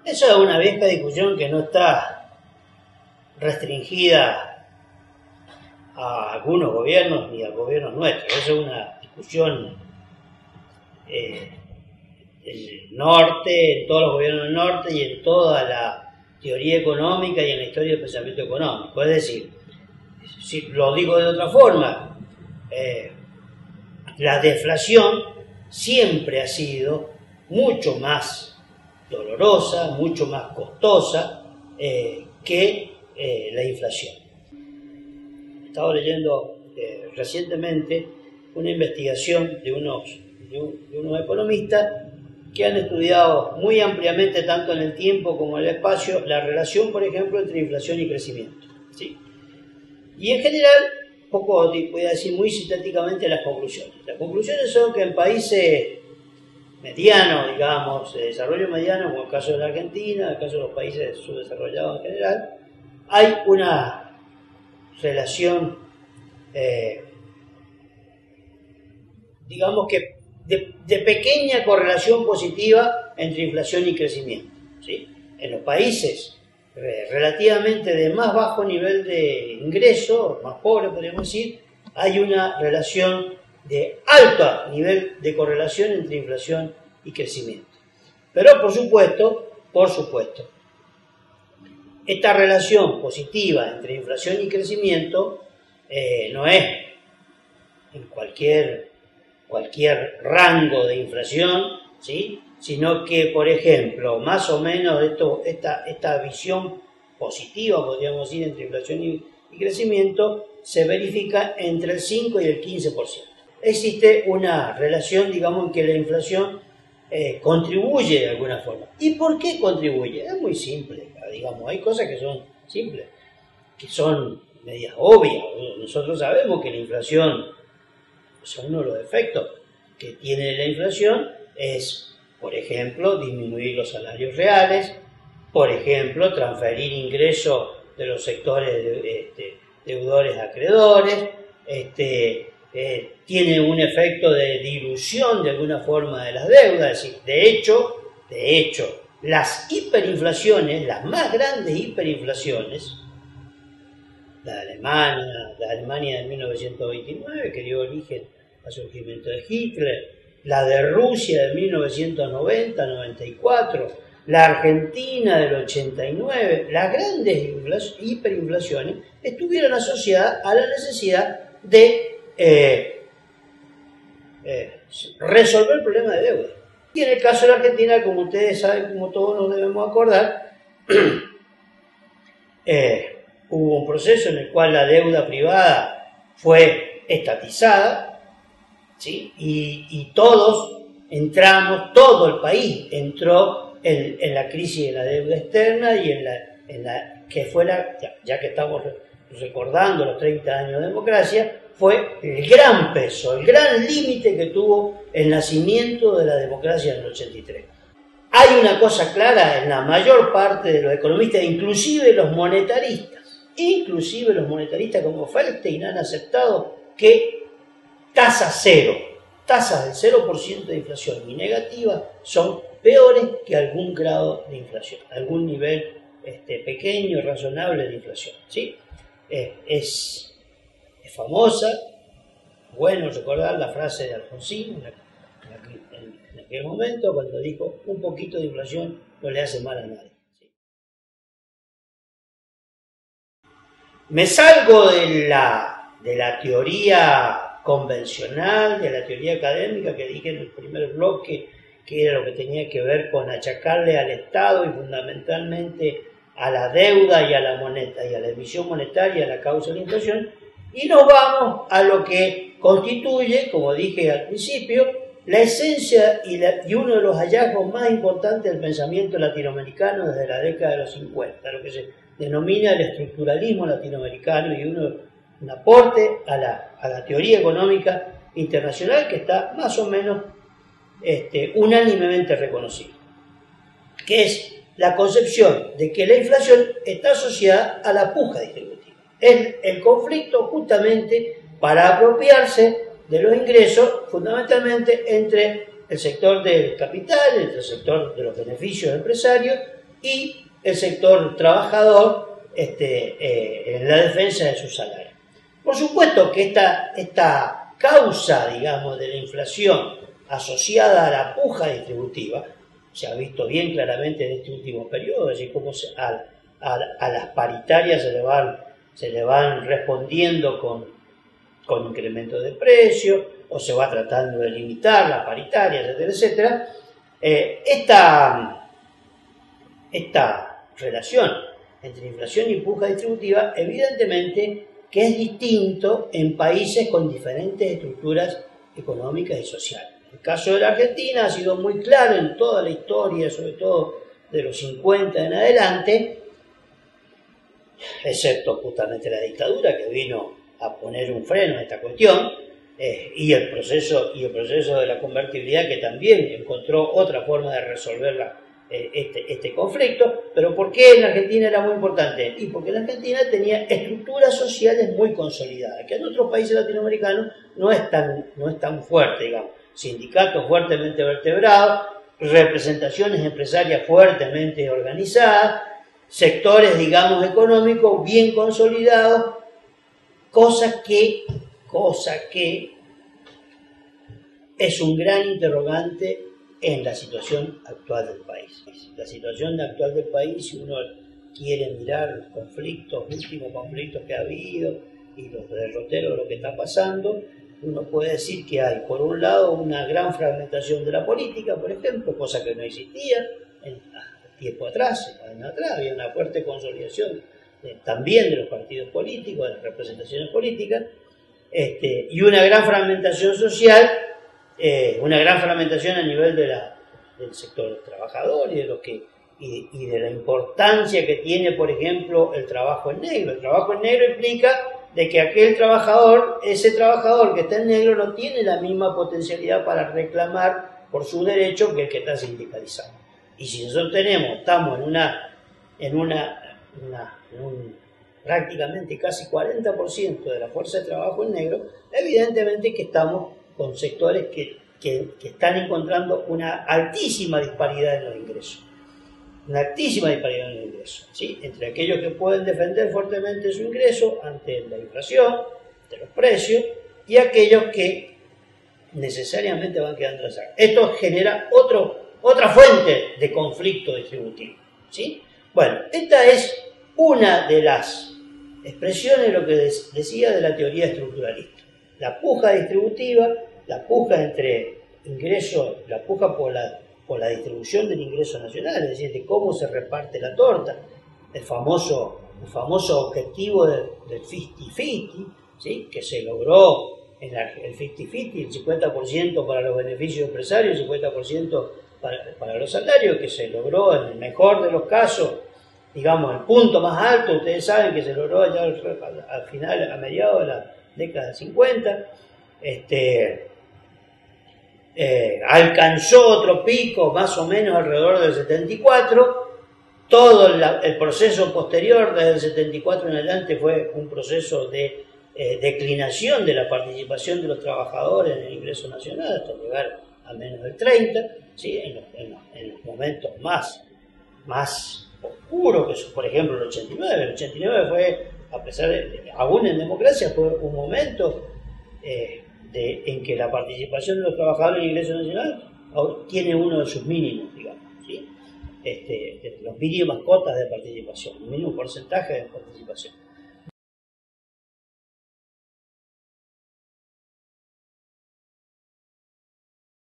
Eso es una vieja discusión que no está restringida a algunos gobiernos ni a gobiernos nuestros. Esa es una discusión en el norte, en todos los gobiernos del norte y en toda la teoría económica y en la historia del pensamiento económico. Es decir, si lo digo de otra forma, la deflación siempre ha sido mucho más dolorosa, mucho más costosa que la inflación. Estaba leyendo recientemente una investigación de unos economistas que han estudiado muy ampliamente, tanto en el tiempo como en el espacio, la relación, por ejemplo, entre inflación y crecimiento, ¿sí? Y en general, voy a decir muy sintéticamente las conclusiones. Las conclusiones son que en países medianos, digamos, de desarrollo mediano, como el caso de la Argentina, el caso de los países subdesarrollados en general, hay una relación, digamos que de pequeña correlación positiva entre inflación y crecimiento, ¿sí? En los países relativamente de más bajo nivel de ingreso, más pobres podríamos decir, hay una relación de alto nivel de correlación entre inflación y crecimiento. Pero por supuesto, esta relación positiva entre inflación y crecimiento no es en cualquier rango de inflación, ¿sí? Sino que, por ejemplo, más o menos esta visión positiva, podríamos decir, entre inflación y crecimiento, se verifica entre el 5 y el 15%. Existe una relación, digamos, en que la inflación contribuye de alguna forma. ¿Y por qué contribuye? Es muy simple, digamos, hay cosas que son simples, que son medias obvias. Nosotros sabemos que la inflación, o sea, uno de los efectos que tiene la inflación es, por ejemplo, disminuir los salarios reales, por ejemplo, transferir ingresos de los sectores deudores a acreedores, tiene un efecto de dilución de alguna forma de las deudas. Es decir, de hecho, las hiperinflaciones, las más grandes hiperinflaciones, la de Alemania de 1929, que dio origen al surgimiento de Hitler, la de Rusia de 1990-94, la Argentina del 89, las grandes hiperinflaciones estuvieron asociadas a la necesidad de resolver el problema de deuda. Y en el caso de la Argentina, como ustedes saben, como todos nos debemos acordar, hubo un proceso en el cual la deuda privada fue estatizada, ¿sí? Y todos entramos, todo el país entró en la crisis de la deuda externa y en la que fue ya que estamos recordando los 30 años de democracia, fue el gran peso, el gran límite que tuvo el nacimiento de la democracia en el 83. Hay una cosa clara en la mayor parte de los economistas, inclusive los monetaristas como Feldstein han aceptado que tasas del 0% de inflación y negativa son peores que algún grado de inflación, algún nivel pequeño, razonable de inflación, ¿sí? Es famosa, bueno recordar la frase de Alfonsín en aquel momento cuando dijo: un poquito de inflación no le hace mal a nadie, ¿sí? Me salgo de la teoría convencional, de la teoría académica que dije en el primer bloque, que era lo que tenía que ver con achacarle al Estado y fundamentalmente a la deuda y a la moneda y a la emisión monetaria la causa de la inflación, y nos vamos a lo que constituye, como dije al principio, la esencia y uno de los hallazgos más importantes del pensamiento latinoamericano desde la década de los 50, lo que se denomina el estructuralismo latinoamericano, y un aporte a la teoría económica internacional que está más o menos unánimemente reconocido, que es la concepción de que la inflación está asociada a la puja distributiva. Es el conflicto justamente para apropiarse de los ingresos, fundamentalmente entre el sector del capital, entre el sector de los beneficios empresarios y el sector trabajador en la defensa de su salario. Por supuesto que esta causa, digamos, de la inflación asociada a la puja distributiva se ha visto bien claramente en este último periodo, así como a las paritarias se le van respondiendo con incrementos de precios, o se va tratando de limitar las paritarias, etcétera, etcétera. Esta relación entre inflación y puja distributiva, evidentemente que es distinto en países con diferentes estructuras económicas y sociales. El caso de la Argentina ha sido muy claro en toda la historia, sobre todo de los 50 en adelante, excepto justamente la dictadura que vino a poner un freno a esta cuestión, y el proceso de la convertibilidad, que también encontró otra forma de resolver este conflicto. Pero ¿por qué en la Argentina era muy importante? Y porque la Argentina tenía estructuras sociales muy consolidadas, que en otros países latinoamericanos no es tan fuerte, digamos. Sindicatos fuertemente vertebrados, representaciones empresarias fuertemente organizadas, sectores, digamos, económicos bien consolidados, cosa que es un gran interrogante en la situación actual del país. La situación actual del país, si uno quiere mirar los últimos conflictos que ha habido y los derroteros de lo que está pasando, uno puede decir que hay, por un lado, una gran fragmentación de la política, por ejemplo, cosa que no existía tiempo atrás, años atrás, había una fuerte consolidación también de los partidos políticos, de las representaciones políticas, y una gran fragmentación social, una gran fragmentación a nivel del sector trabajador y de la importancia que tiene, por ejemplo, el trabajo en negro. El trabajo en negro implica de que ese trabajador que está en negro no tiene la misma potencialidad para reclamar por sus derechos que el que está sindicalizado. Y si nosotros estamos en un prácticamente casi 40% de la fuerza de trabajo en negro, evidentemente que estamos con sectores que están encontrando una altísima disparidad en los ingresos. Una altísima disparidad en los ingresos, ¿sí? Entre aquellos que pueden defender fuertemente su ingreso ante la inflación, de los precios, y aquellos que necesariamente van quedando atrás. Esto genera otra fuente de conflicto distributivo, ¿sí? Bueno, esta es una de las expresiones de lo que decía de la teoría estructuralista. La puja distributiva, la puja entre ingresos, la puja por la distribución del ingreso nacional, es decir, de cómo se reparte la torta, el famoso objetivo del 50-50, ¿sí? Que se logró en el 50-50, el 50% para los beneficios empresarios, el 50% para los salarios, que se logró en el mejor de los casos, digamos, el punto más alto, ustedes saben que se logró ya al final, a mediados de la década del 50, alcanzó otro pico más o menos alrededor del 74, todo el proceso posterior desde el 74 en adelante fue un proceso de declinación de la participación de los trabajadores en el ingreso nacional hasta llegar a menos del 30, ¿sí? en los momentos más oscuros, que por ejemplo el 89. El 89 fue, a pesar de, aún en democracia, fue un momento en que la participación de los trabajadores en el ingreso nacional tiene uno de sus mínimos, digamos, ¿sí? Los mínimos cotas de participación, el mínimo porcentaje de participación.